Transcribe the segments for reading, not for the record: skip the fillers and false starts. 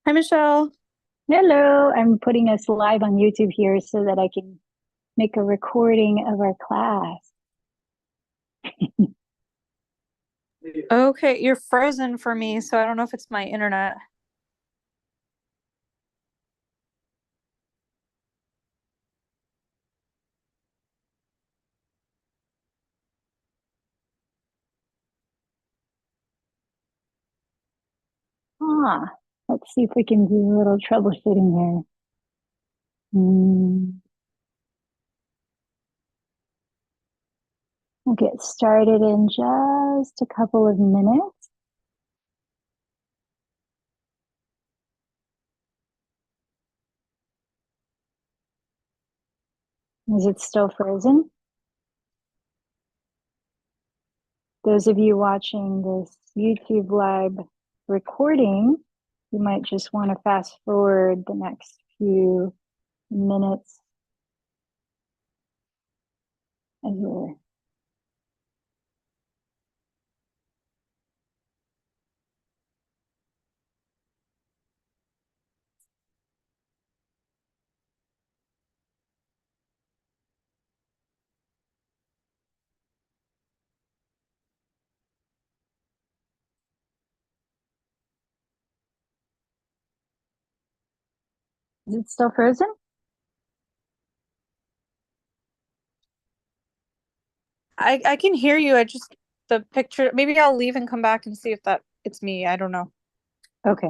Hi, Michelle. Hello, I'm putting us live on YouTube here so that I can make a recording of our class. Okay, you're frozen for me, so I don't know if it's my internet. Ah, let's see if we can do a little troubleshooting here. Hmm, we'll get started in just a couple of minutes. Is it still frozen? Those of you watching this YouTube live recording, you might just want to fast forward the next few minutes as we're Is it still frozen? I can hear you. I just the picture. Maybe I'll leave and come back and see if that it's me. I don't know. Okay.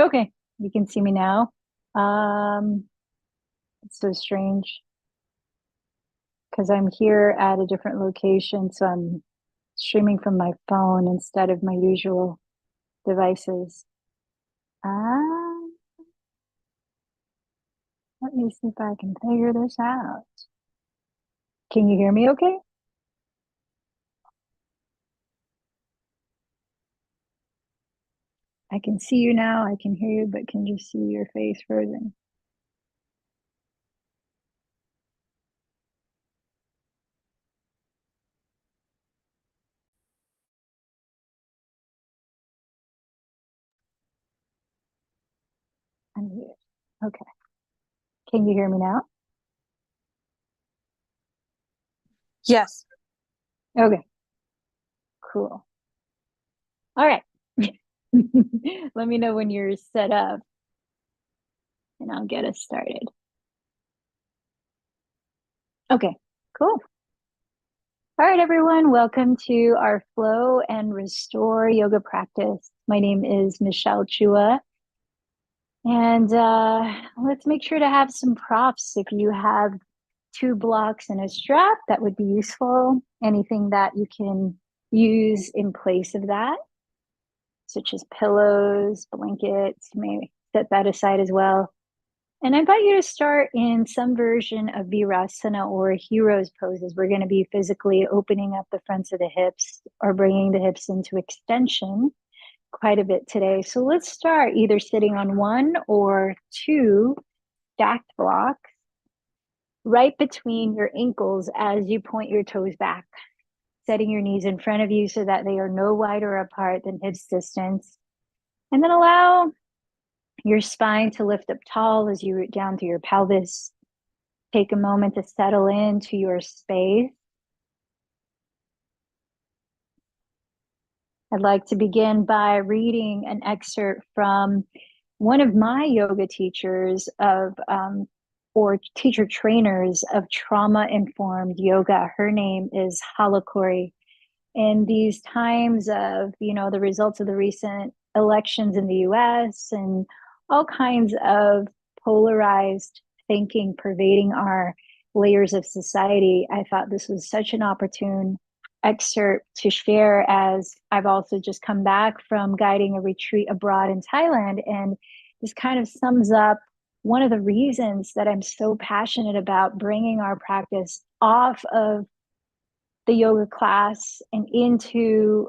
Okay, you can see me now. Um, it's so strange because I'm here at a different location, so I'm streaming from my phone instead of my usual devices. Ah, let me see if I can figure this out. Can you hear me okay? I can see you now, I can hear you, but can you see your face frozen? I'm here. Okay. Can you hear me now? Yes. Okay, cool. All right. Let me know when you're set up and I'll get us started. Okay, cool. All right, everyone, welcome to our Flow and Restore yoga practice. My name is Michelle Chua, and let's make sure to have some props. If you have two blocks and a strap, that would be useful. Anything that you can use in place of that, such as pillows, blankets, you may set that aside as well. And I invite you to start in some version of Virasana or hero's poses. We're going to be physically opening up the fronts of the hips or bringing the hips into extension quite a bit today. So let's start either sitting on one or two stacked blocks right between your ankles as you point your toes back, setting your knees in front of you so that they are no wider apart than hips distance. And then allow your spine to lift up tall as you root down through your pelvis. Take a moment to settle into your space. I'd like to begin by reading an excerpt from one of my yoga teachers of or teacher trainers of trauma-informed yoga. Her name is Halakori. In these times of, the results of the recent elections in the US and all kinds of polarized thinking pervading our layers of society, I thought this was such an opportune excerpt to share, as I've also just come back from guiding a retreat abroad in Thailand. And this kind of sums up one of the reasons that I'm so passionate about bringing our practice off of the yoga class and into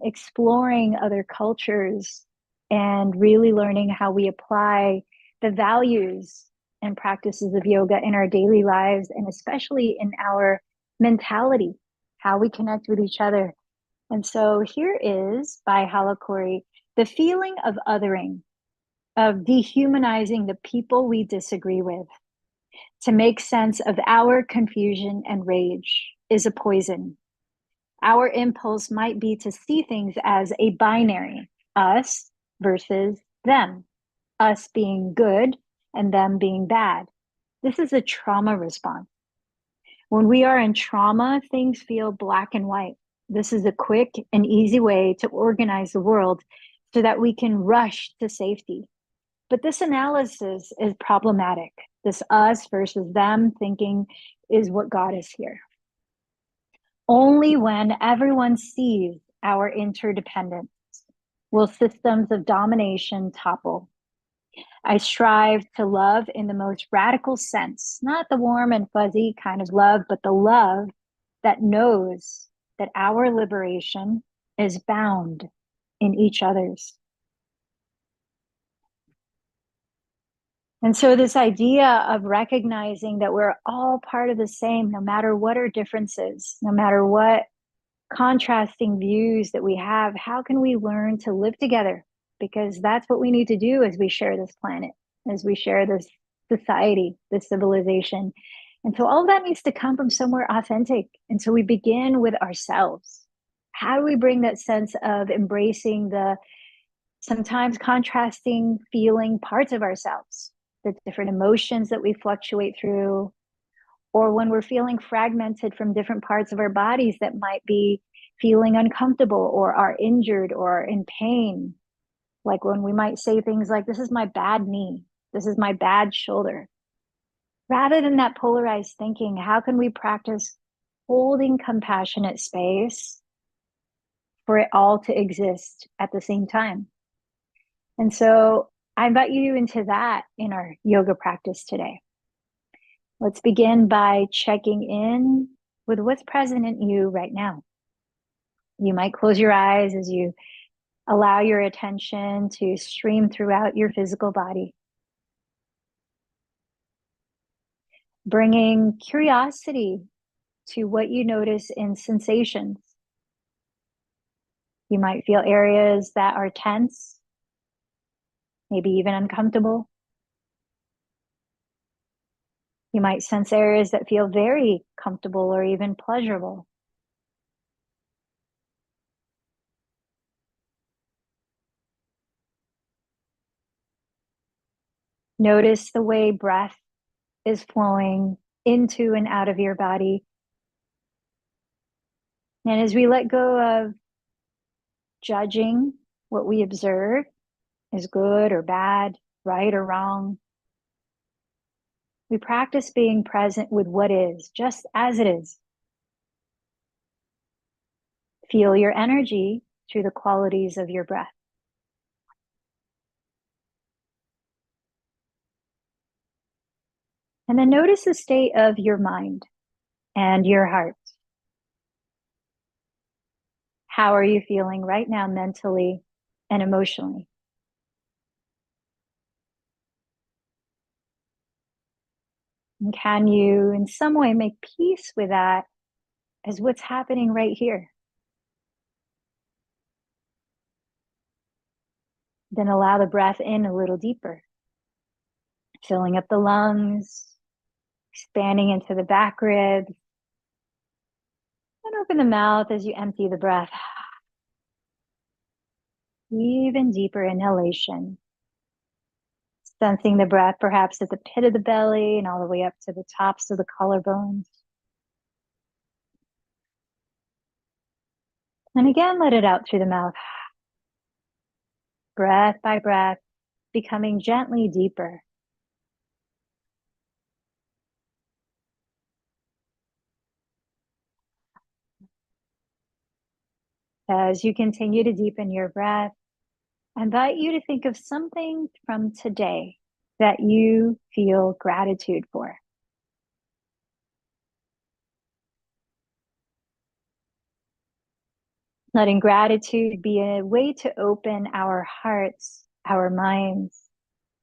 exploring other cultures and really learning how we apply the values and practices of yoga in our daily lives, and especially in our mentality, how we connect with each other. And so here is by Halakori, the feeling of othering, of dehumanizing the people we disagree with to make sense of our confusion and rage is a poison. Our impulse might be to see things as a binary, us versus them, us being good and them being bad. This is a trauma response. When we are in trauma, things feel black and white. This is a quick and easy way to organize the world so that we can rush to safety. But this analysis is problematic. This us versus them thinking is what got us here. Only when everyone sees our interdependence will systems of domination topple. I strive to love in the most radical sense, not the warm and fuzzy kind of love, but the love that knows that our liberation is bound in each other's. And so this idea of recognizing that we're all part of the same, no matter what our differences, no matter what contrasting views that we have, how can we learn to live together? Because that's what we need to do as we share this planet, as we share this society, this civilization. And so all of that needs to come from somewhere authentic. And so we begin with ourselves. How do we bring that sense of embracing the sometimes contrasting feeling parts of ourselves, the different emotions that we fluctuate through, or when we're feeling fragmented from different parts of our bodies that might be feeling uncomfortable or are injured or in pain. Like when we might say things like, this is my bad knee, this is my bad shoulder. Rather than that polarized thinking, how can we practice holding compassionate space for it all to exist at the same time? And so I invite you into that in our yoga practice today. Let's begin by checking in with what's present in you right now. You might close your eyes as you allow your attention to stream throughout your physical body, bringing curiosity to what you notice in sensations. You might feel areas that are tense, maybe even uncomfortable. You might sense areas that feel very comfortable or even pleasurable. Notice the way breath is flowing into and out of your body. And as we let go of judging what we observe is good or bad, right or wrong, we practice being present with what is, just as it is. Feel your energy through the qualities of your breath. And then notice the state of your mind and your heart. How are you feeling right now, mentally and emotionally? And can you, in some way, make peace with that as what's happening right here? Then allow the breath in a little deeper, filling up the lungs, expanding into the back ribs, and open the mouth as you empty the breath. Even deeper inhalation. Sensing the breath perhaps at the pit of the belly and all the way up to the tops of the collarbones. And again, let it out through the mouth. Breath by breath, becoming gently deeper. As you continue to deepen your breath, I invite you to think of something from today that you feel gratitude for. Letting gratitude be a way to open our hearts, our minds,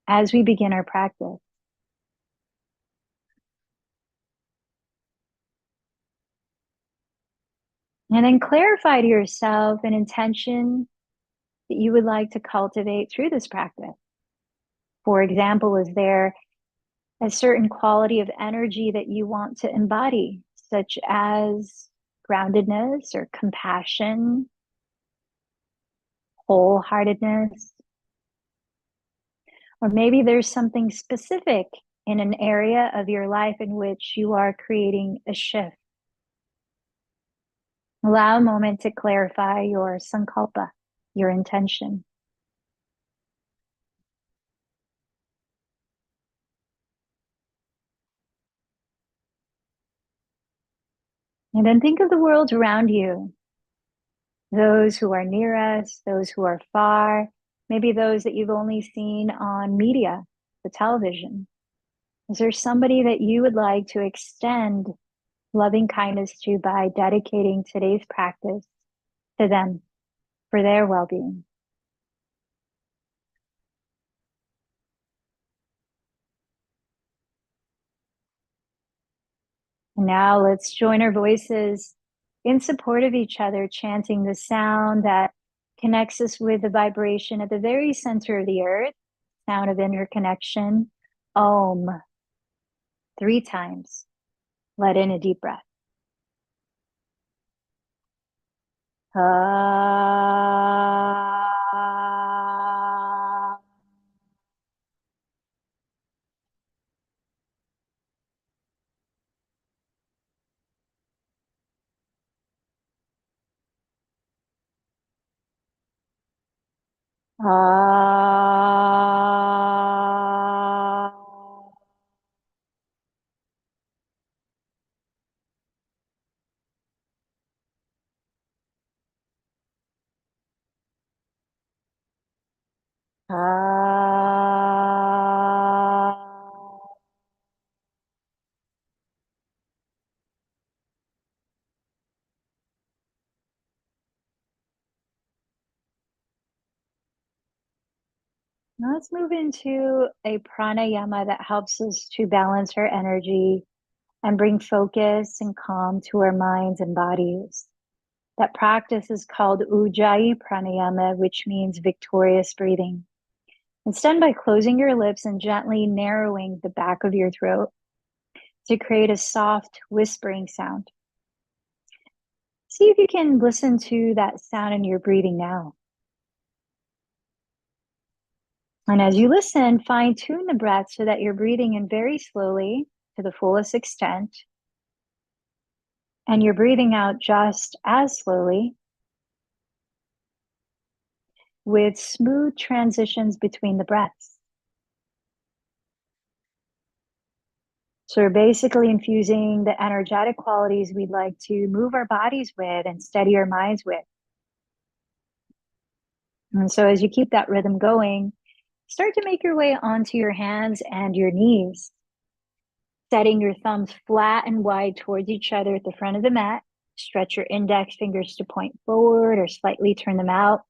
as we begin our practice. And then clarify to yourself an intention that you would like to cultivate through this practice. For example, is there a certain quality of energy that you want to embody, such as groundedness or compassion, wholeheartedness? Or maybe there's something specific in an area of your life in which you are creating a shift. Allow a moment to clarify your sankalpa, your intention. And then think of the world around you, those who are near us, those who are far, maybe those that you've only seen on media, the television. Is there somebody that you would like to extend loving kindness to by dedicating today's practice to them for their well-being? And now let's join our voices in support of each other, chanting the sound that connects us with the vibration at the very center of the earth, sound of interconnection, Om, 3 times. Let in a deep breath. Ah. Ah. Ah. Now let's move into a pranayama that helps us to balance our energy and bring focus and calm to our minds and bodies. That practice is called Ujjayi Pranayama, which means victorious breathing. It's done by closing your lips and gently narrowing the back of your throat to create a soft whispering sound. See if you can listen to that sound in your breathing now. And as you listen, fine tune the breath so that you're breathing in very slowly to the fullest extent. And you're breathing out just as slowly with smooth transitions between the breaths. So we're basically infusing the energetic qualities we'd like to move our bodies with and steady our minds with. And so as you keep that rhythm going, start to make your way onto your hands and your knees, setting your thumbs flat and wide towards each other at the front of the mat. Stretch your index fingers to point forward or slightly turn them out.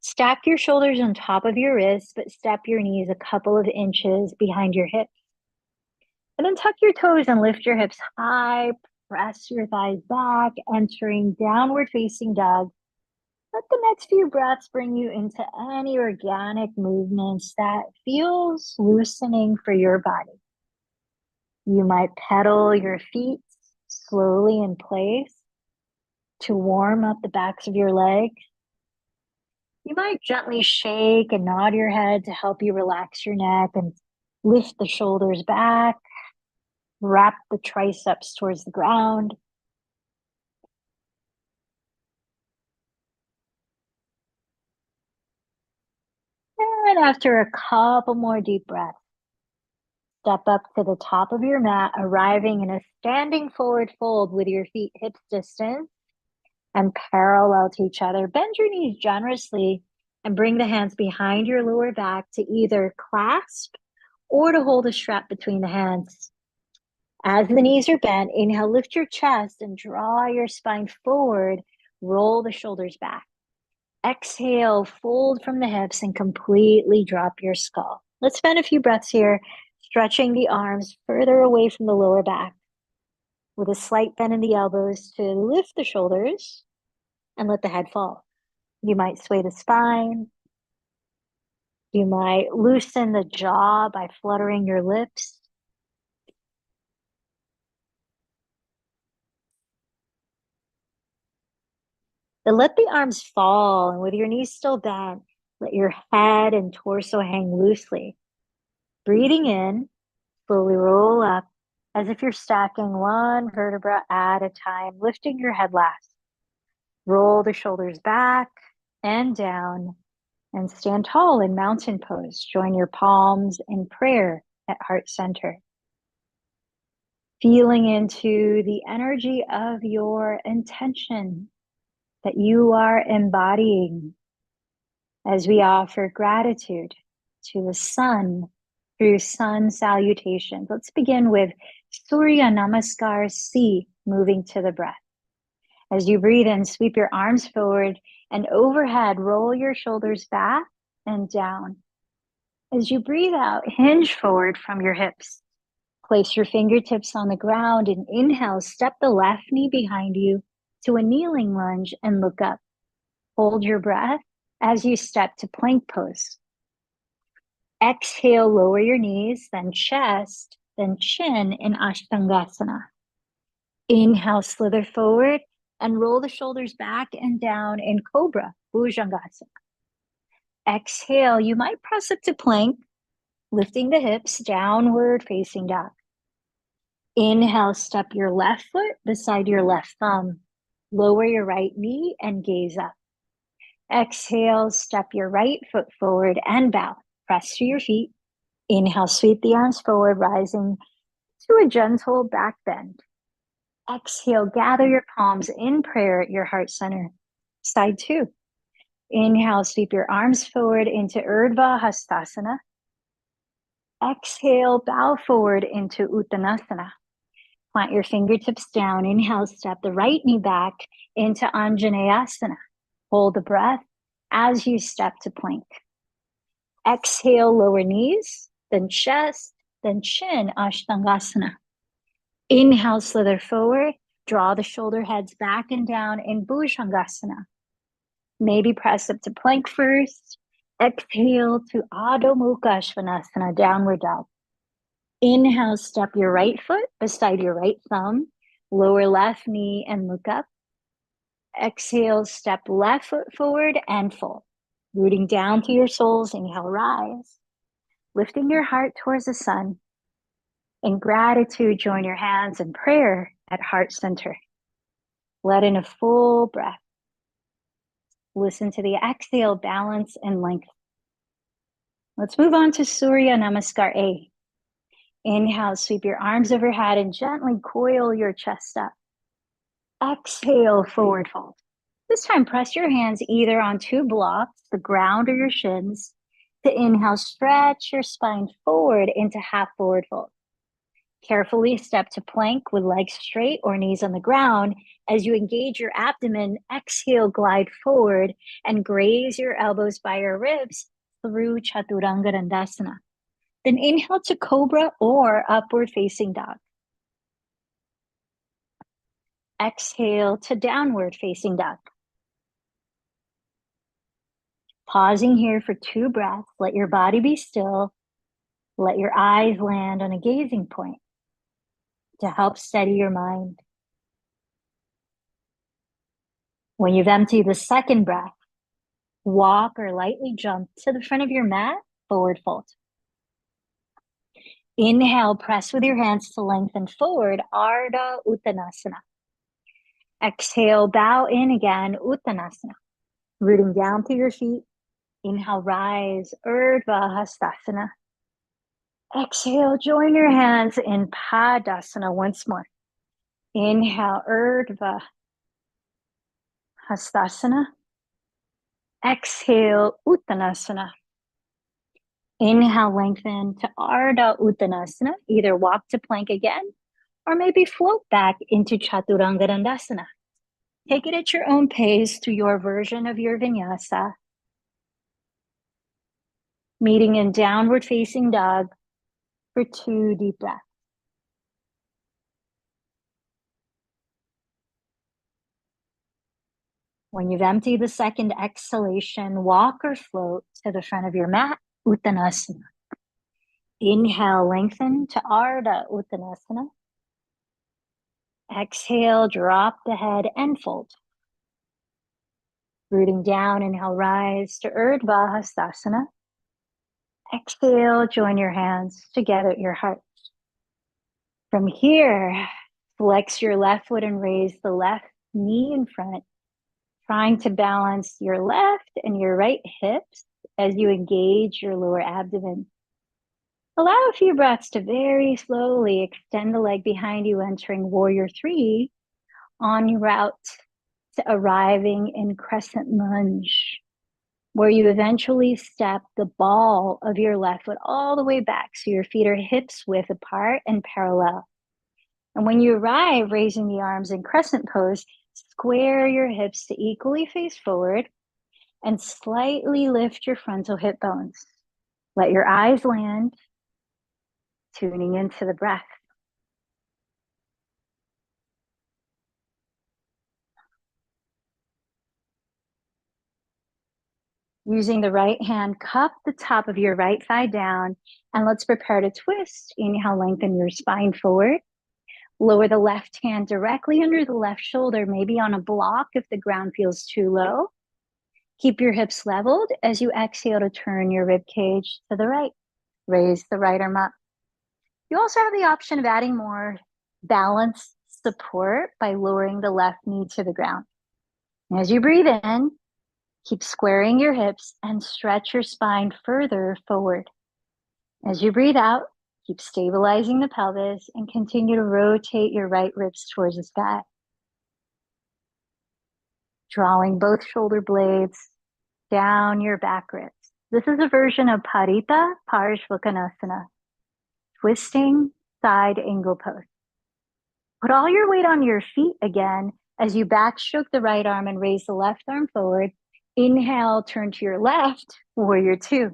Stack your shoulders on top of your wrists, but step your knees a couple of inches behind your hips. And then tuck your toes and lift your hips high. Press your thighs back, entering downward facing dog. Let the next few breaths bring you into any organic movements that feels loosening for your body. You might pedal your feet slowly in place to warm up the backs of your legs. You might gently shake and nod your head to help you relax your neck and lift the shoulders back, wrap the triceps towards the ground. And after a couple more deep breaths, step up to the top of your mat, arriving in a standing forward fold with your feet hips distance and parallel to each other. Bend your knees generously and bring the hands behind your lower back to either clasp or to hold a strap between the hands. As the knees are bent, inhale, lift your chest and draw your spine forward. Roll the shoulders back. Exhale, fold from the hips and completely drop your skull. Let's spend a few breaths here, stretching the arms further away from the lower back with a slight bend in the elbows to lift the shoulders and let the head fall. You might sway the spine. You might loosen the jaw by fluttering your lips. Then let the arms fall, and with your knees still bent, let your head and torso hang loosely. Breathing in, slowly roll up as if you're stacking one vertebra at a time, lifting your head last. Roll the shoulders back and down and stand tall in mountain pose. Join your palms in prayer at heart center. Feeling into the energy of your intention that you are embodying as we offer gratitude to the sun through sun salutations. Let's begin with Surya Namaskar C, moving to the breath. As you breathe in, sweep your arms forward and overhead, roll your shoulders back and down. As you breathe out, hinge forward from your hips. Place your fingertips on the ground and inhale, step the left knee behind you to a kneeling lunge and look up. Hold your breath as you step to plank pose. Exhale, lower your knees, then chest, then chin in Ashtangasana. Inhale, slither forward and roll the shoulders back and down in Cobra, Bhujangasana. Exhale, you might press up to plank, lifting the hips, downward facing dog. Inhale, step your left foot beside your left thumb. Lower your right knee and gaze up. Exhale, step your right foot forward and bow. Press to your feet. Inhale, sweep the arms forward, rising to a gentle back bend. Exhale, gather your palms in prayer at your heart center. Side two. Inhale, sweep your arms forward into Urdhva Hastasana. Exhale, bow forward into Uttanasana. Plant your fingertips down. Inhale, step the right knee back into Anjaneyasana. Hold the breath as you step to plank. Exhale, lower knees, then chest, then chin, Ashtangasana. Inhale, slither forward. Draw the shoulder heads back and down in Bhujangasana. Maybe press up to plank first. Exhale to Adho Mukha Svanasana, downward dog. Inhale, step your right foot beside your right thumb. Lower left knee and look up. Exhale, step left foot forward and fold. Rooting down to your soles, inhale, rise. Lifting your heart towards the sun. In gratitude, join your hands in prayer at heart center. Let in a full breath. Listen to the exhale, balance and length. Let's move on to Surya Namaskar A. Inhale, sweep your arms overhead and gently coil your chest up. Exhale, forward fold. This time, press your hands either on two blocks, the ground or your shins. To inhale, stretch your spine forward into half forward fold. Carefully step to plank with legs straight or knees on the ground. As you engage your abdomen, exhale, glide forward and graze your elbows by your ribs through Chaturanga Dandasana. Then inhale to Cobra or upward facing dog. Exhale to downward facing dog. Pausing here for 2 breaths. Let your body be still. Let your eyes land on a gazing point to help steady your mind. When you've emptied the second breath, Walk or lightly jump to the front of your mat, forward fold. Inhale, press with your hands to lengthen forward, Ardha Uttanasana. Exhale, bow in again, Uttanasana. Rooting down through your feet. Inhale, rise, Urdhva Hastasana. Exhale, join your hands in Padasana once more. Inhale, Urdhva Hastasana. Exhale, Uttanasana. Inhale, lengthen to Ardha Uttanasana. Either walk to plank again, or maybe float back into Chaturanga Dandasana. Take it at your own pace to your version of your vinyasa. Meeting in downward facing dog for 2 deep breaths. When you've emptied the second exhalation, walk or float to the front of your mat, Uttanasana. Inhale, lengthen to Ardha Uttanasana. Exhale, drop the head and fold. Rooting down, inhale, rise to Urdhva Hastasana. Exhale, join your hands together at your heart. From here, flex your left foot and raise the left knee in front, trying to balance your left and your right hips as you engage your lower abdomen. Allow a few breaths to very slowly extend the leg behind you, entering Warrior 3 on your route to arriving in Crescent Lunge, where you eventually step the ball of your left foot all the way back so your feet are hips width apart and parallel. And when you arrive, raising the arms in crescent pose, square your hips to equally face forward and slightly lift your frontal hip bones. Let your eyes land, tuning into the breath. Using the right hand, cup the top of your right thigh down, and let's prepare to twist. Inhale, lengthen your spine forward. Lower the left hand directly under the left shoulder, maybe on a block if the ground feels too low. Keep your hips leveled as you exhale to turn your rib cage to the right. Raise the right arm up. You also have the option of adding more balance support by lowering the left knee to the ground. And as you breathe in, keep squaring your hips and stretch your spine further forward. As you breathe out, keep stabilizing the pelvis and continue to rotate your right ribs towards the sky. Drawing both shoulder blades down your back ribs. This is a version of Parita Parishvakonasana, twisting side angle pose. Put all your weight on your feet again as you backstroke the right arm and raise the left arm forward. Inhale, turn to your left, Warrior 2.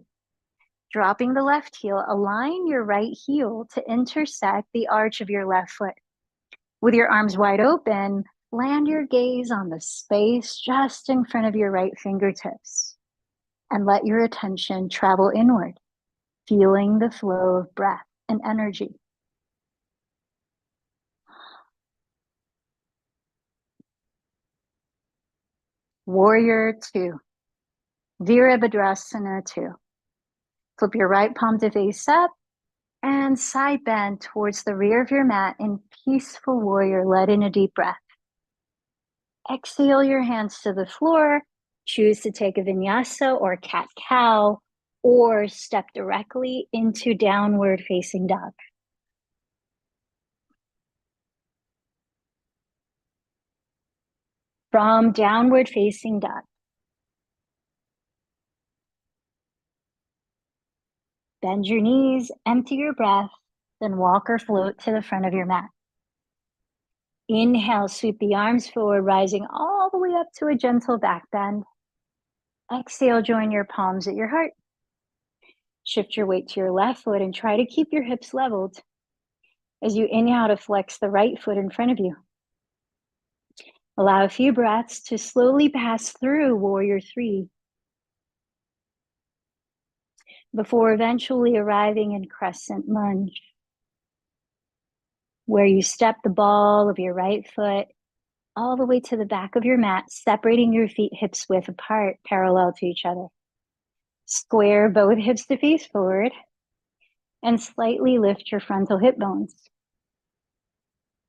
Dropping the left heel, align your right heel to intersect the arch of your left foot. With your arms wide open, land your gaze on the space just in front of your right fingertips and let your attention travel inward, feeling the flow of breath and energy. Warrior 2, Virabhadrasana 2. Flip your right palm to face up and side bend towards the rear of your mat in peaceful warrior. Let in a deep breath. Exhale your hands to the floor. Choose to take a vinyasa or cat-cow or step directly into downward facing dog. From downward facing dog, bend your knees, empty your breath, then walk or float to the front of your mat. Inhale, sweep the arms forward, rising all the way up to a gentle back bend. Exhale, join your palms at your heart. Shift your weight to your left foot and try to keep your hips leveled as you inhale to flex the right foot in front of you. Allow a few breaths to slowly pass through Warrior 3 before eventually arriving in Crescent Lunge, where you step the ball of your right foot all the way to the back of your mat, separating your feet hips width apart, parallel to each other. Square both hips to face forward and slightly lift your frontal hip bones.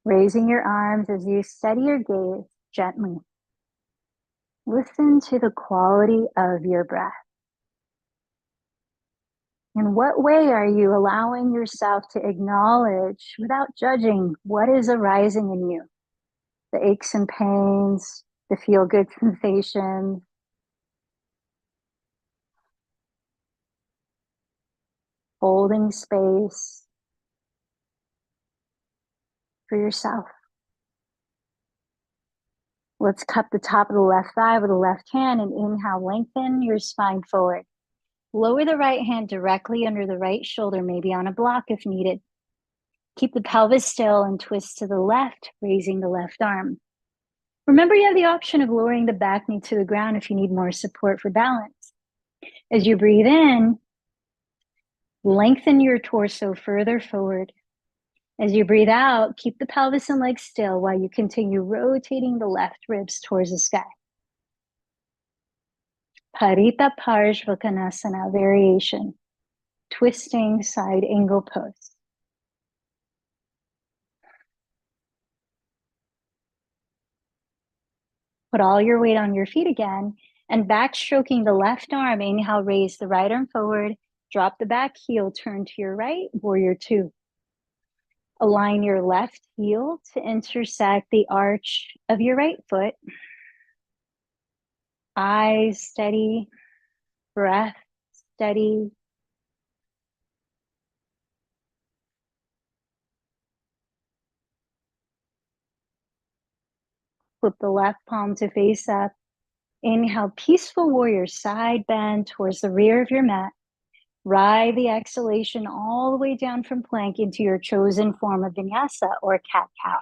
Raising your arms as you steady your gaze gently. Listen to the quality of your breath. In what way are you allowing yourself to acknowledge, without judging, what is arising in you? The aches and pains, the feel-good sensations. Holding space for yourself. Let's cup the top of the left thigh with the left hand and inhale, lengthen your spine forward. Lower the right hand directly under the right shoulder, maybe on a block if needed. Keep the pelvis still and twist to the left, raising the left arm. Remember, you have the option of lowering the back knee to the ground if you need more support for balance. As you breathe in, lengthen your torso further forward. As you breathe out, keep the pelvis and legs still while you continue rotating the left ribs towards the sky. Parita Parshvakonasana variation, twisting side angle pose. Put all your weight on your feet again and backstroking the left arm. Inhale, raise the right arm forward, drop the back heel, turn to your right, warrior two. Align your left heel to intersect the arch of your right foot. Eyes steady, breath steady. Flip the left palm to face up. Inhale, peaceful warrior, side bend towards the rear of your mat. Ride the exhalation all the way down from plank into your chosen form of vinyasa or cat-cow.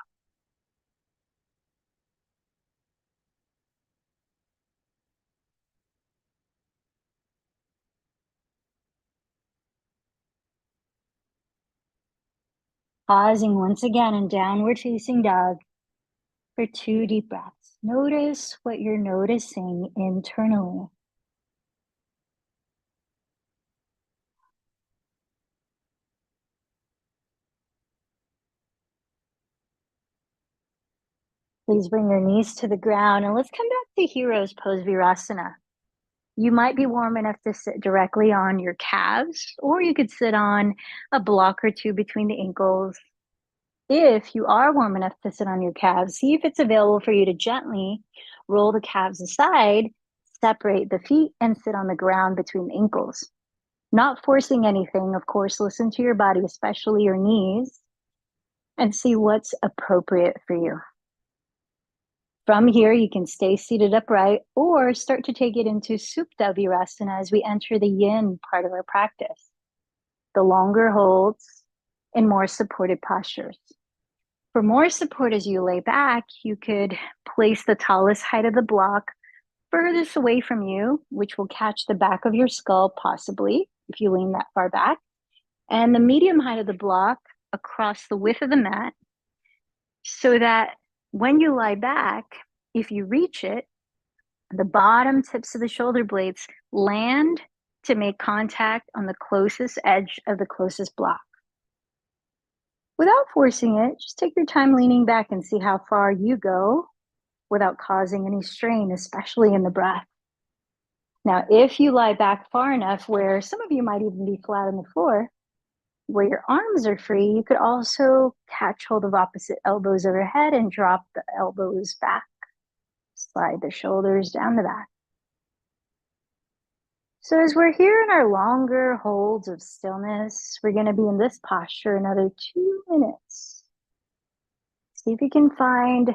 Pausing once again in downward facing dog for 2 deep breaths. Notice what you're noticing internally. Please bring your knees to the ground and let's come back to Hero's Pose Virasana. You might be warm enough to sit directly on your calves, or you could sit on a block or two between the ankles. If you are warm enough to sit on your calves, see if it's available for you to gently roll the calves aside, separate the feet, and sit on the ground between the ankles. Not forcing anything, of course, listen to your body, especially your knees, and see what's appropriate for you. From here, you can stay seated upright or start to take it into Supta Virasana as we enter the yin part of our practice. The longer holds and more supported postures. For more support as you lay back, you could place the tallest height of the block furthest away from you, which will catch the back of your skull, possibly, if you lean that far back, and the medium height of the block across the width of the mat, so that when you lie back, if you reach it, the bottom tips of the shoulder blades land to make contact on the closest edge of the closest block. Without forcing it, just take your time leaning back and see how far you go without causing any strain, especially in the breath. Now, if you lie back far enough where some of you might even be flat on the floor, where your arms are free, you could also catch hold of opposite elbows overhead and drop the elbows back. Slide the shoulders down the back. So as we're here in our longer holds of stillness, we're going to be in this posture another 2 minutes. See if you can find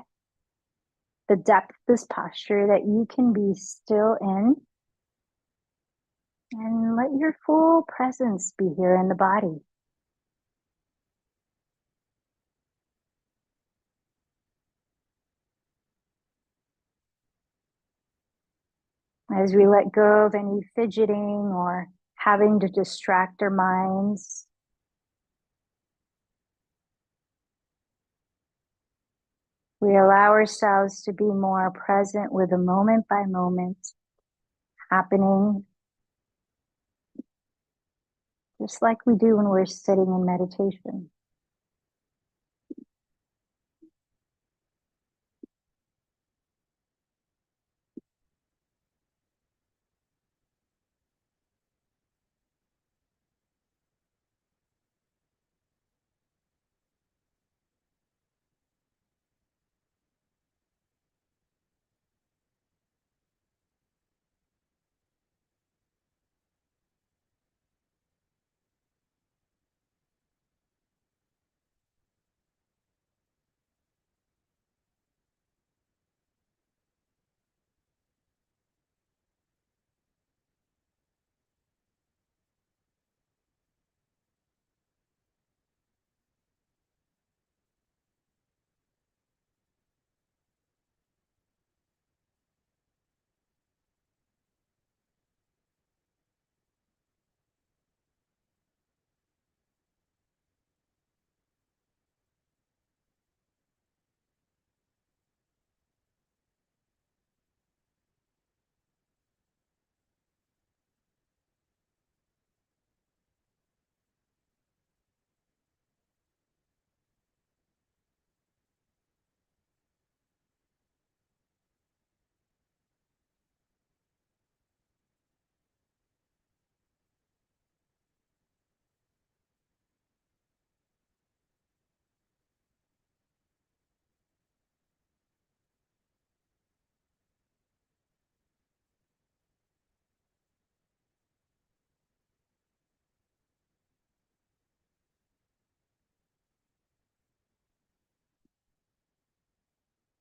the depth of this posture that you can be still in. And let your full presence be here in the body. As we let go of any fidgeting or having to distract our minds, We allow ourselves to be more present with the moment by moment happening, just like we do when we're sitting in meditation.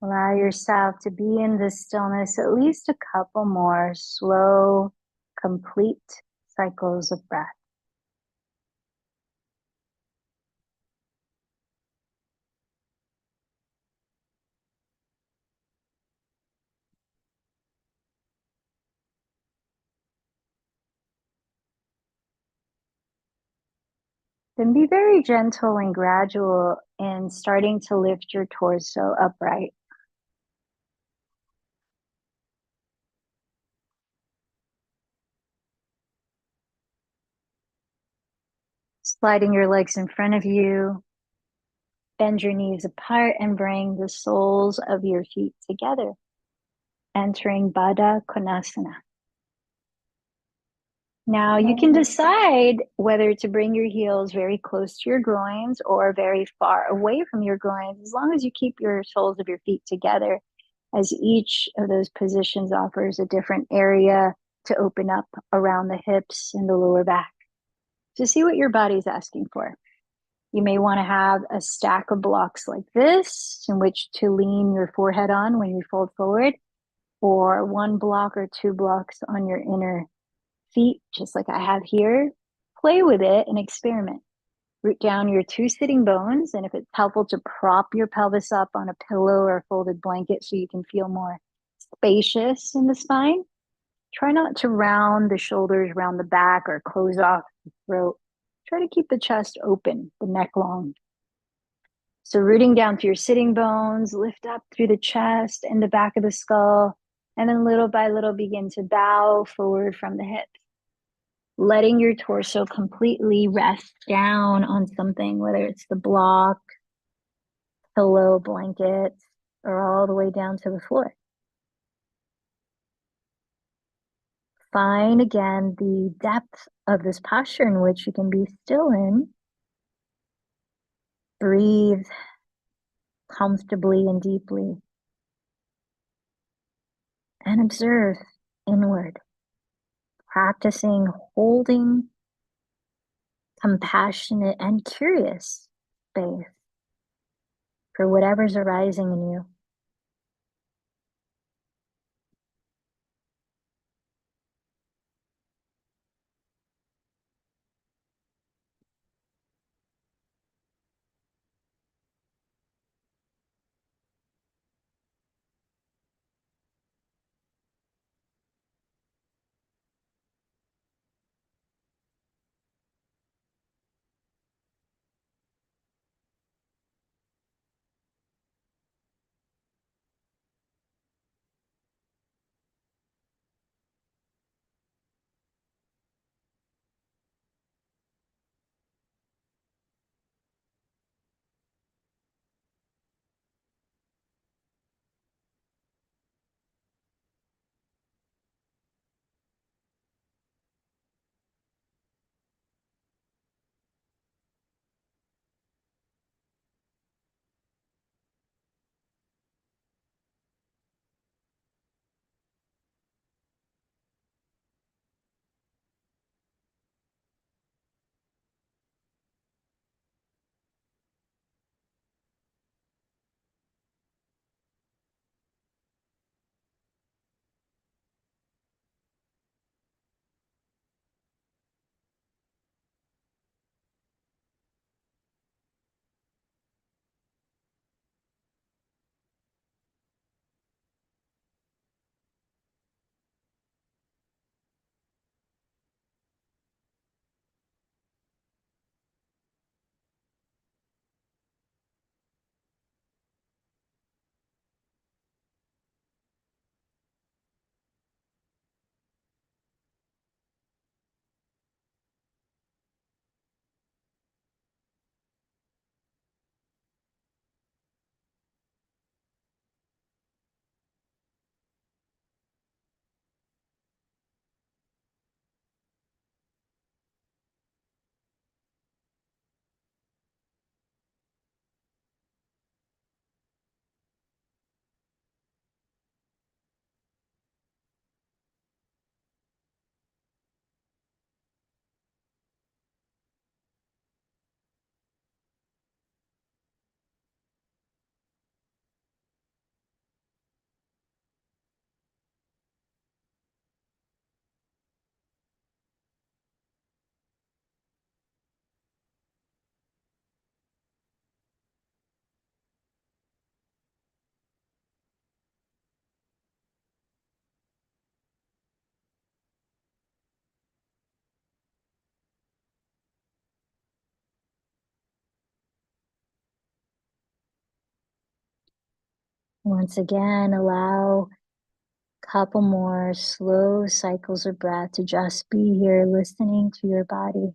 Allow yourself to be in this stillness at least a couple more slow, complete cycles of breath. Then be very gentle and gradual in starting to lift your torso upright. Sliding your legs in front of you, bend your knees apart and bring the soles of your feet together, entering Baddha Konasana. Now you can decide whether to bring your heels very close to your groins or very far away from your groins, as long as you keep your soles of your feet together, as each of those positions offers a different area to open up around the hips and the lower back. To see what your body's asking for. You may want to have a stack of blocks like this in which to lean your forehead on when you fold forward, or one block or two blocks on your inner feet, just like I have here. Play with it and experiment. Root down your two sitting bones, and if it's helpful to prop your pelvis up on a pillow or a folded blanket so you can feel more spacious in the spine, try not to round the shoulders, round the back, or close off the throat. Try to keep the chest open, the neck long. So rooting down through your sitting bones, lift up through the chest and the back of the skull, and then little by little begin to bow forward from the hips. Letting your torso completely rest down on something, whether it's the block, pillow, blanket, or all the way down to the floor. Find again the depth of this posture in which you can be still in. Breathe comfortably and deeply. And observe inward, practicing holding compassionate and curious space for whatever's arising in you. Once again, allow a couple more slow cycles of breath to just be here listening to your body.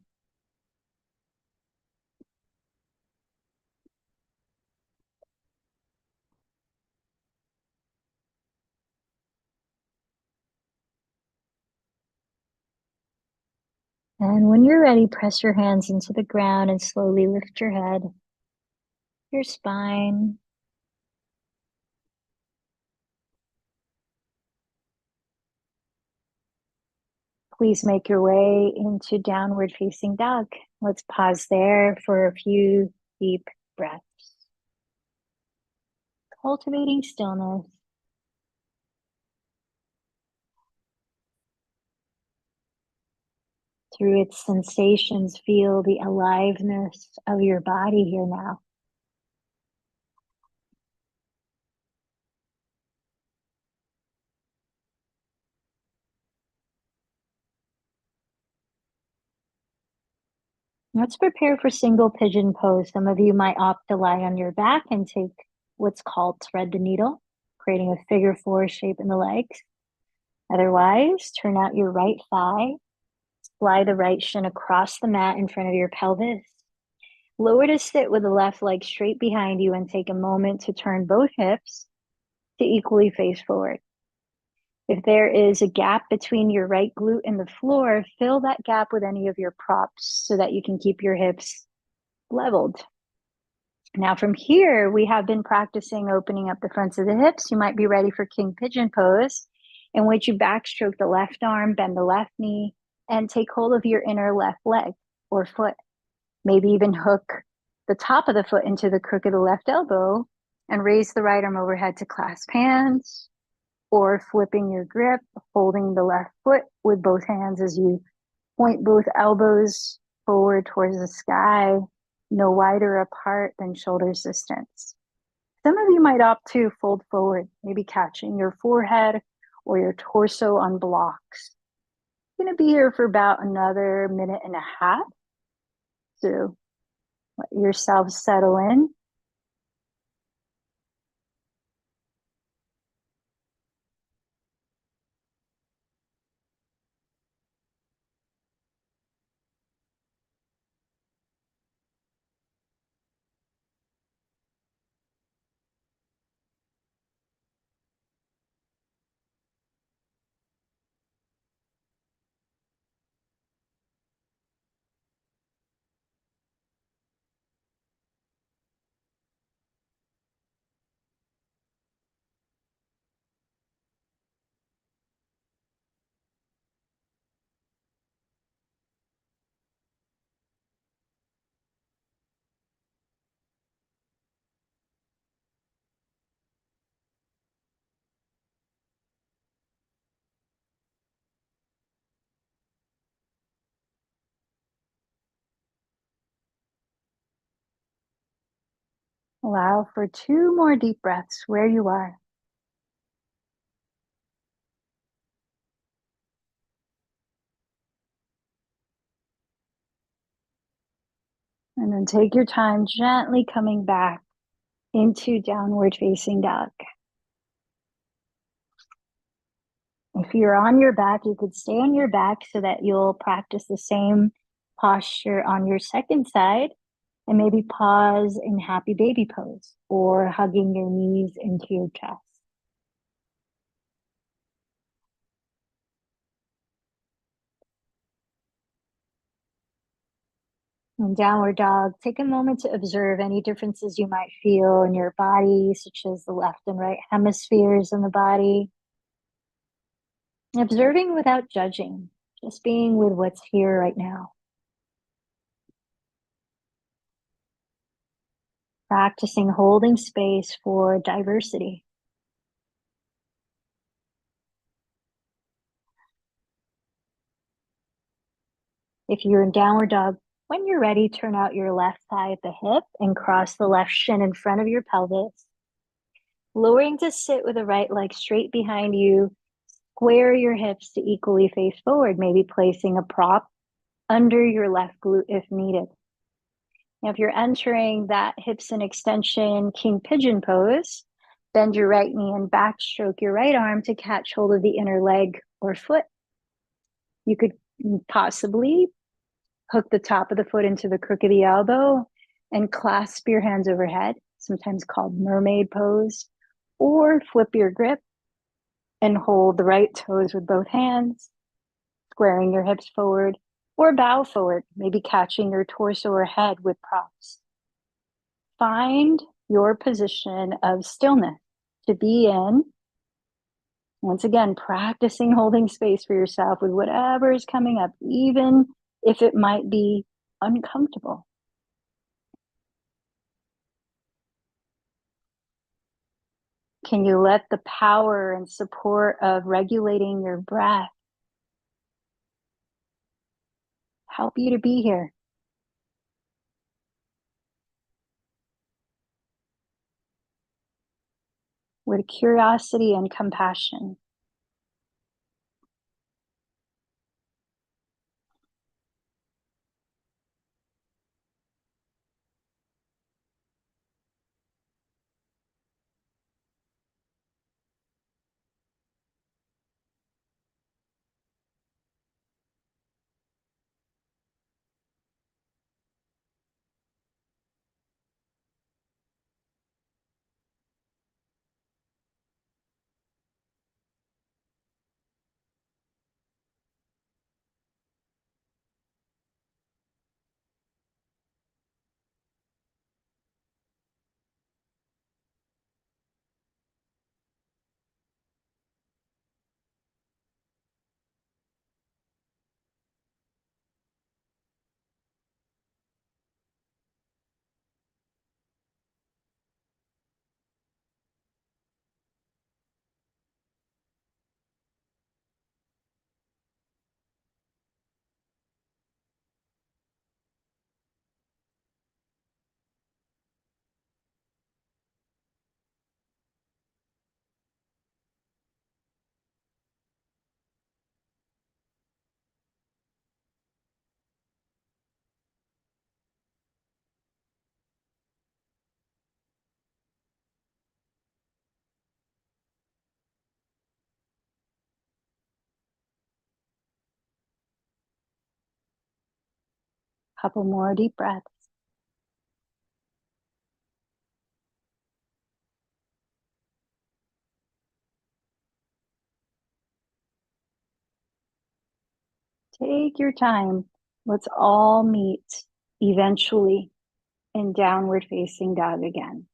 And when you're ready, press your hands into the ground and slowly lift your head, your spine. Please make your way into downward facing dog. Let's pause there for a few deep breaths, cultivating stillness. Through its sensations, feel the aliveness of your body here now. Let's prepare for single pigeon pose. Some of you might opt to lie on your back and take what's called thread the needle, creating a figure four shape in the legs. Otherwise, turn out your right thigh, fly the right shin across the mat in front of your pelvis. Lower to sit with the left leg straight behind you and take a moment to turn both hips to equally face forward. If there is a gap between your right glute and the floor, fill that gap with any of your props so that you can keep your hips leveled. Now from here, we have been practicing opening up the fronts of the hips. You might be ready for king pigeon pose, in which you backstroke the left arm, bend the left knee, and take hold of your inner left leg or foot. Maybe even hook the top of the foot into the crook of the left elbow and raise the right arm overhead to clasp hands, or flipping your grip, holding the left foot with both hands as you point both elbows forward towards the sky, no wider apart than shoulder distance. Some of you might opt to fold forward, maybe catching your forehead or your torso on blocks. I'm going to be here for about another minute and a half. So let yourself settle in. Allow for 2 more deep breaths where you are. And then take your time gently coming back into downward facing dog. If you're on your back, you could stay on your back so that you'll practice the same posture on your second side, and maybe pause in happy baby pose or hugging your knees into your chest. In downward dog, take a moment to observe any differences you might feel in your body, such as the left and right hemispheres in the body. Observing without judging, just being with what's here right now. Practicing holding space for diversity. If you're in downward dog, when you're ready, turn out your left thigh at the hip and cross the left shin in front of your pelvis. Lowering to sit with the right leg straight behind you, square your hips to equally face forward, maybe placing a prop under your left glute if needed. Now, if you're entering that hips and extension king pigeon pose, Bend your right knee and backstroke your right arm to catch hold of the inner leg or foot. You could possibly hook the top of the foot into the crook of the elbow and clasp your hands overhead, sometimes called mermaid pose, or flip your grip and hold the right toes with both hands, squaring your hips forward, or bow forward, maybe catching your torso or head with props. Find your position of stillness to be in. Once again, practicing holding space for yourself with whatever is coming up, even if it might be uncomfortable. Can you let the power and support of regulating your breath help you to be here with curiosity and compassion? Couple more deep breaths. Take your time. Let's all meet eventually in downward facing dog again.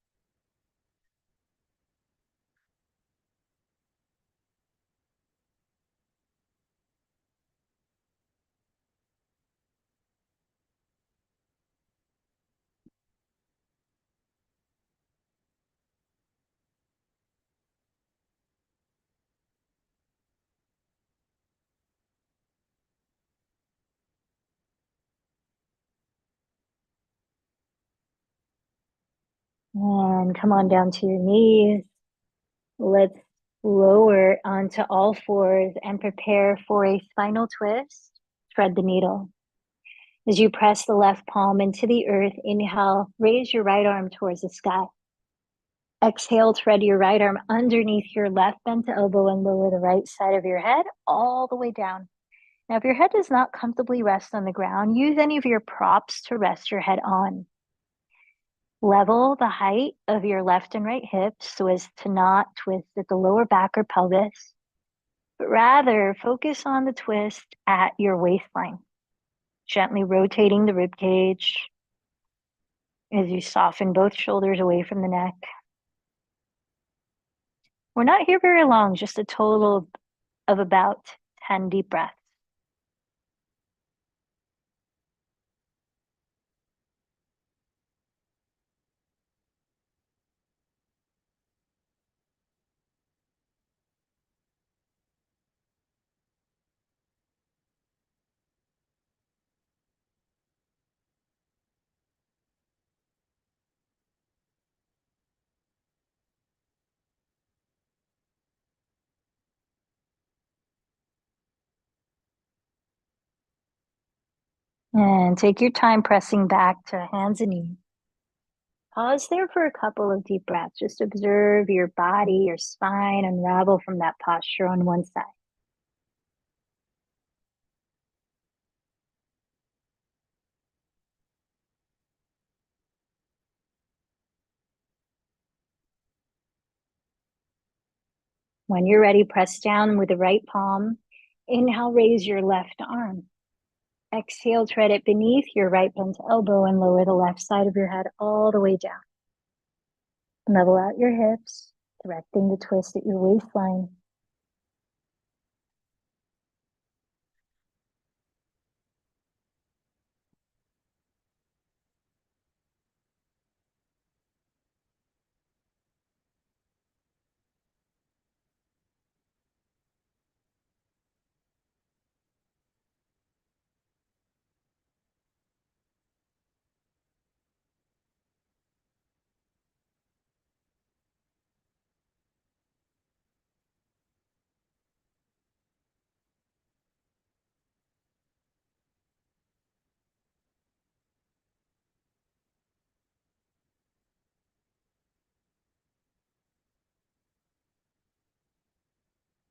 And come on down to your knees. Let's lower onto all fours and prepare for a spinal twist. Thread the needle. As you press the left palm into the earth, inhale, raise your right arm towards the sky. Exhale, thread your right arm underneath your left bent elbow and lower the right side of your head all the way down. Now, if your head does not comfortably rest on the ground, use any of your props to rest your head on. Level the height of your left and right hips so as to not twist at the lower back or pelvis, but rather focus on the twist at your waistline, gently rotating the rib cage as you soften both shoulders away from the neck. We're not here very long, just a total of about 10 deep breaths. And take your time pressing back to hands and knees. Pause there for a couple of deep breaths. Just observe your body, your spine unravel from that posture on one side. When you're ready, press down with the right palm. Inhale, raise your left arm. Exhale, tread it beneath your right bent elbow and lower the left side of your head all the way down. Level out your hips, directing the twist at your waistline.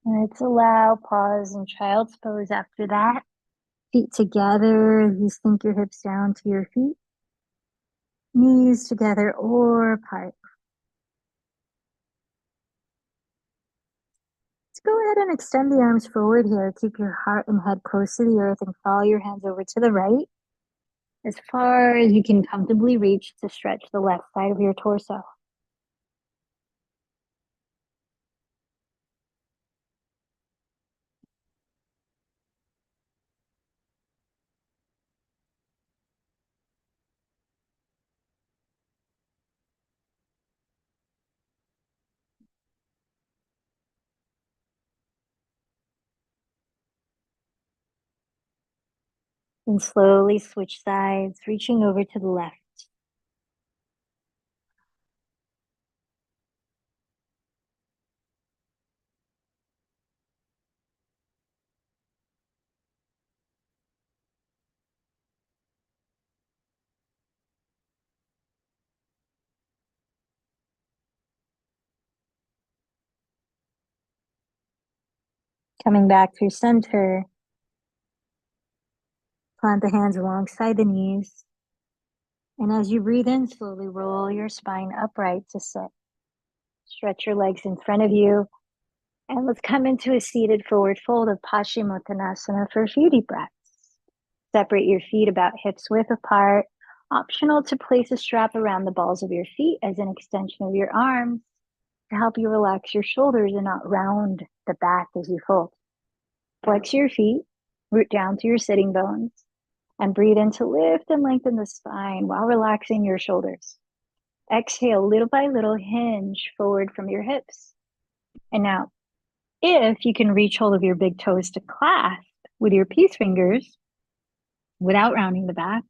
Let's allow pause and child's pose after that. Feet together, you sink your hips down to your feet. Knees together or apart. Let's go ahead and extend the arms forward here. Keep your heart and head close to the earth and follow your hands over to the right as far as you can comfortably reach to stretch the left side of your torso. And slowly switch sides, reaching over to the left. Coming back through center. Plant the hands alongside the knees. And as you breathe in, slowly roll your spine upright to sit. Stretch your legs in front of you. And let's come into a seated forward fold of Paschimottanasana for a few deep breaths. Separate your feet about hips width apart. Optional to place a strap around the balls of your feet as an extension of your arms to help you relax your shoulders and not round the back as you fold. Flex your feet, root down to your sitting bones, and breathe in to lift and lengthen the spine while relaxing your shoulders. Exhale, little by little, hinge forward from your hips. And now, if you can reach hold of your big toes to clasp with your peace fingers without rounding the back,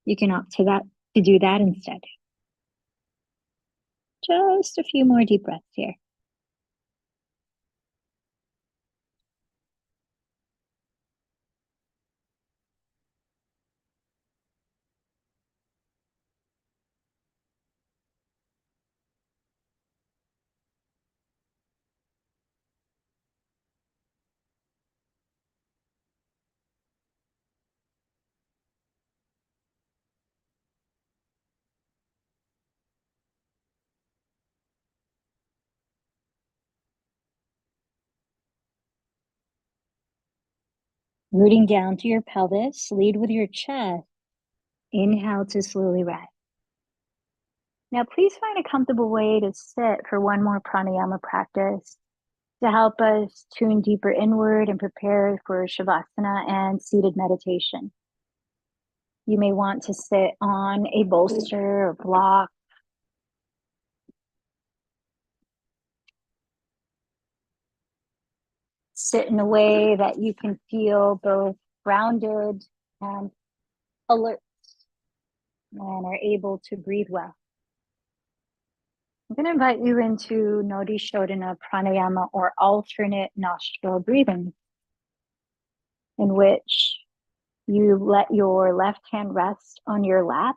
you can opt to do that instead. Just a few more deep breaths here. Rooting down to your pelvis, lead with your chest. Inhale to slowly rise. Now, please find a comfortable way to sit for one more pranayama practice to help us tune deeper inward and prepare for Shavasana and seated meditation. You may want to sit on a bolster or block. Sit in a way that you can feel both grounded and alert and are able to breathe well. I'm going to invite you into Nodi Shodhana Pranayama, or alternate nostril breathing, in which you let your left hand rest on your lap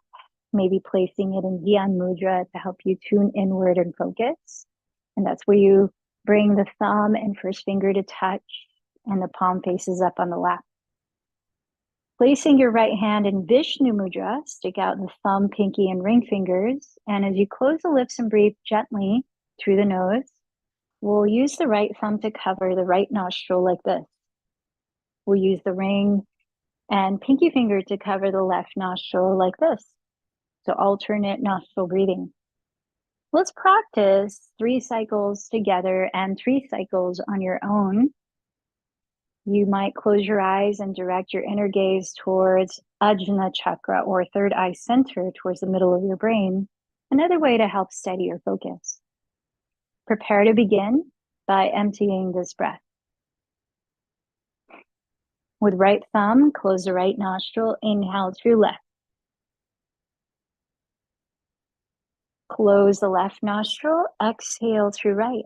maybe placing it in Dhyan Mudra to help you tune inward and focus. And that's where you bring the thumb and first finger to touch, and the palm faces up on the lap. Placing your right hand in Vishnu Mudra, stick out the thumb, pinky, and ring fingers. And as you close the lips and breathe gently through the nose, we'll use the right thumb to cover the right nostril like this. We'll use the ring and pinky finger to cover the left nostril like this. So alternate nostril breathing. Let's practice 3 cycles together and 3 cycles on your own. You might close your eyes and direct your inner gaze towards Ajna chakra, or third eye center, towards the middle of your brain. Another way to help steady your focus. Prepare to begin by emptying this breath. With right thumb, close the right nostril, inhale through left. Close the left nostril, exhale through right.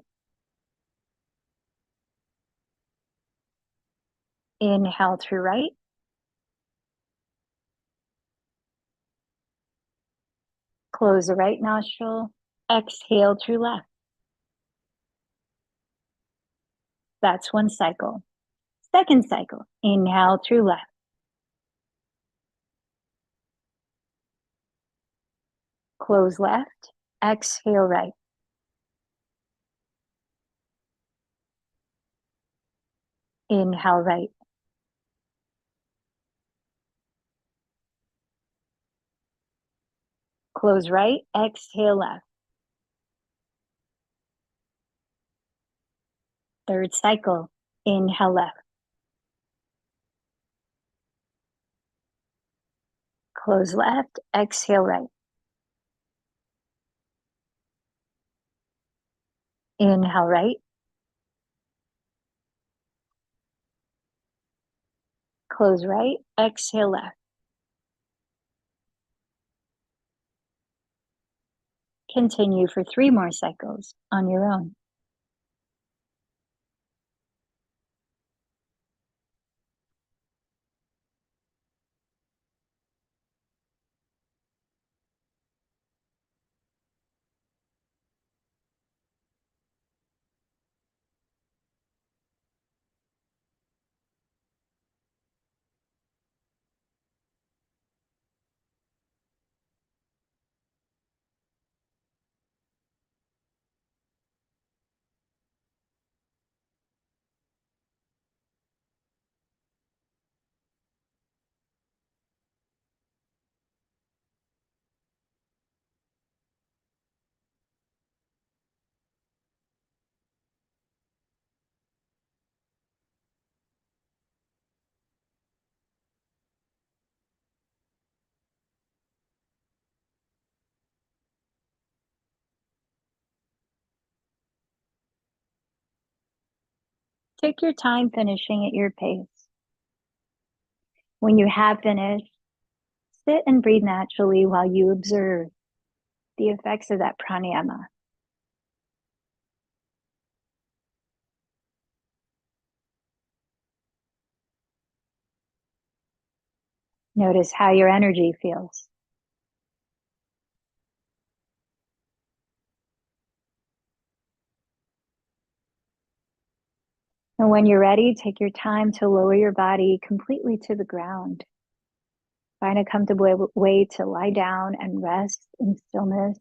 Inhale through right. Close the right nostril, exhale through left. That's one cycle. Second cycle, inhale through left. Close left, exhale right. Inhale right. Close right, exhale left. Third cycle, inhale left. Close left, exhale right. Inhale right. Close right, exhale left. Continue for 3 more cycles on your own. Take your time finishing at your pace. When you have finished, sit and breathe naturally while you observe the effects of that pranayama. Notice how your energy feels. And when you're ready, take your time to lower your body completely to the ground. Find a comfortable way to lie down and rest in stillness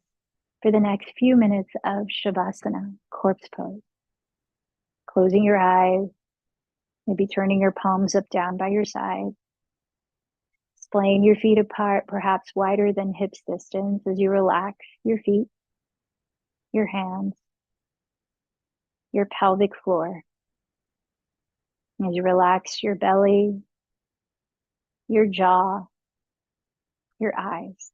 for the next few minutes of Shavasana, corpse pose. Closing your eyes, maybe turning your palms up down by your side. Splaying your feet apart, perhaps wider than hips distance, as you relax your feet, your hands, your pelvic floor. As you relax your belly, your jaw, your eyes.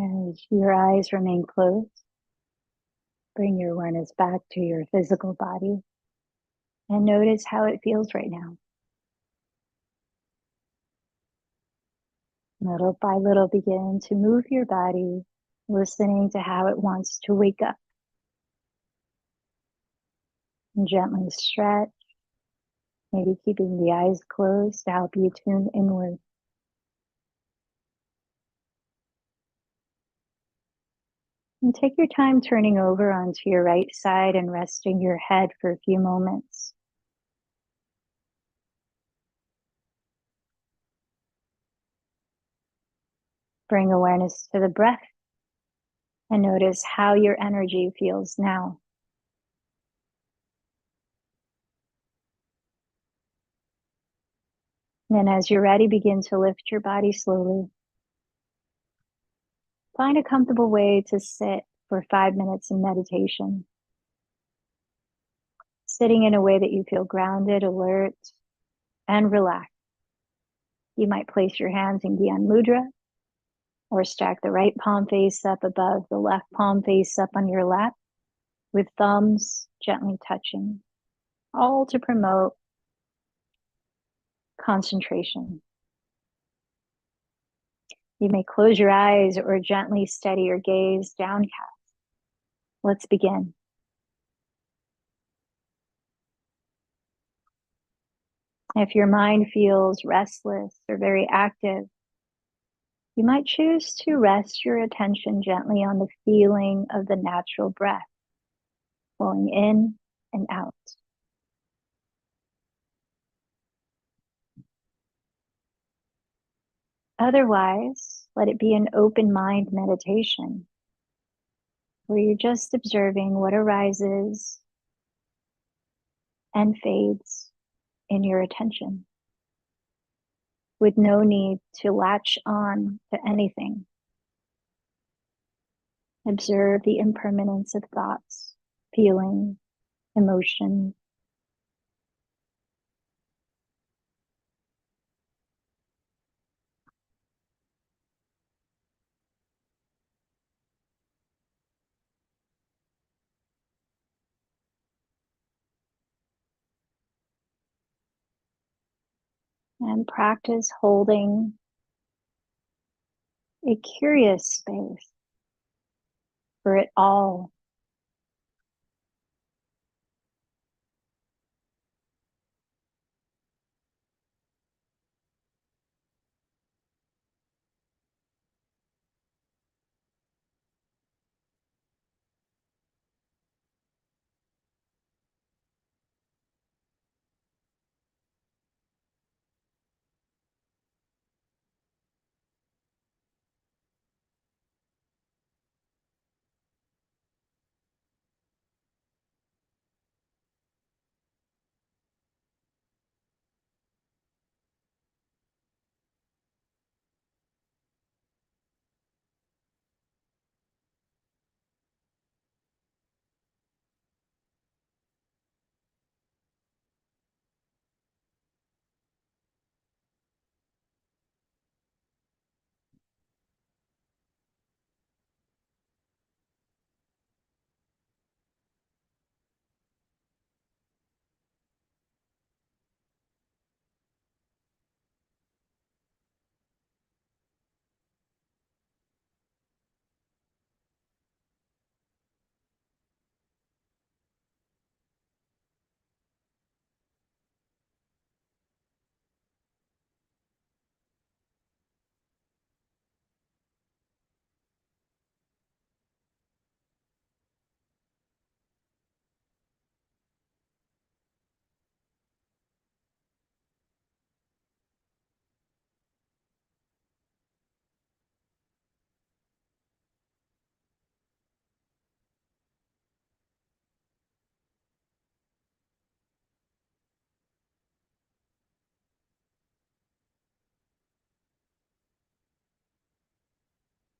As your eyes remain closed, bring your awareness back to your physical body and notice how it feels right now. Little by little, begin to move your body, listening to how it wants to wake up. And gently stretch, maybe keeping the eyes closed to help you tune inward. And take your time turning over onto your right side and resting your head for a few moments. Bring awareness to the breath and notice how your energy feels now. And then as you're ready, begin to lift your body slowly. Find a comfortable way to sit for 5 minutes in meditation. Sitting in a way that you feel grounded, alert, and relaxed. You might place your hands in Gyan Mudra or stack the right palm face up above the left palm face up on your lap with thumbs gently touching, all to promote concentration. You may close your eyes or gently steady your gaze downcast. Let's begin. If your mind feels restless or very active, you might choose to rest your attention gently on the feeling of the natural breath flowing in and out. Otherwise, let it be an open mind meditation where you're just observing what arises and fades in your attention with no need to latch on to anything. Observe the impermanence of thoughts, feelings, emotions. And practice holding a curious space for it all.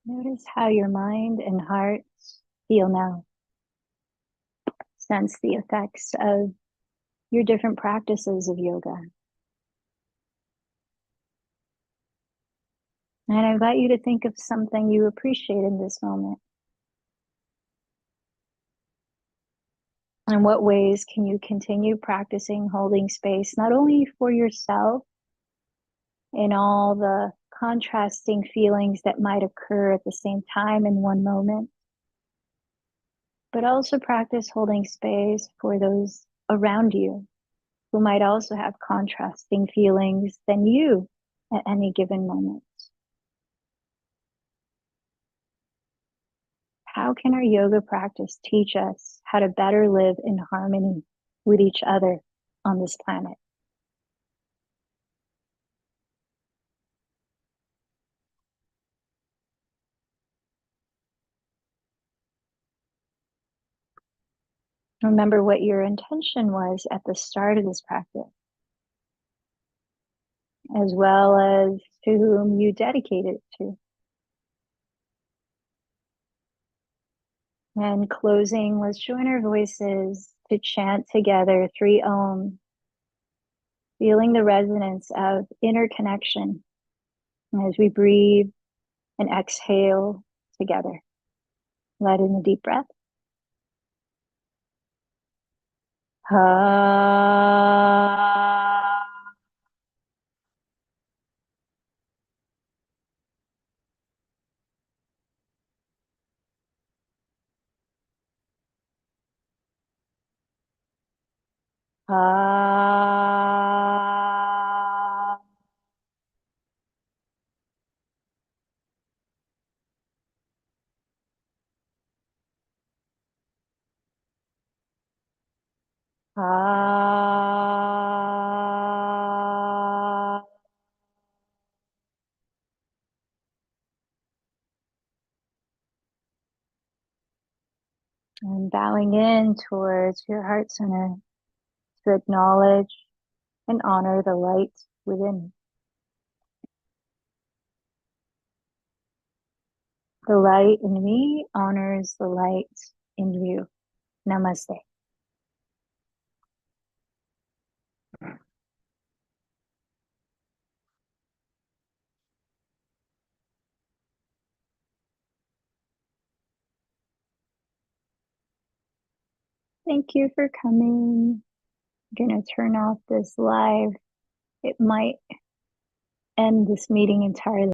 Notice how your mind and heart feel now. Sense the effects of your different practices of yoga. And I invite you to think of something you appreciate in this moment. In what ways can you continue practicing holding space, not only for yourself in all the contrasting feelings that might occur at the same time in one moment, but also practice holding space for those around you who might also have contrasting feelings than you at any given moment. How can our yoga practice teach us how to better live in harmony with each other on this planet? Remember what your intention was at the start of this practice, as well as to whom you dedicate it to. And closing, let's join our voices to chant together 3 Om, feeling the resonance of inner connection as we breathe and exhale together. Let in a deep breath. Ha. Ha. Ha. And bowing in towards your heart center to acknowledge and honor the light within. The light in me honors the light in you. Namaste. Thank you for coming. I'm going to turn off this live. It might end this meeting entirely.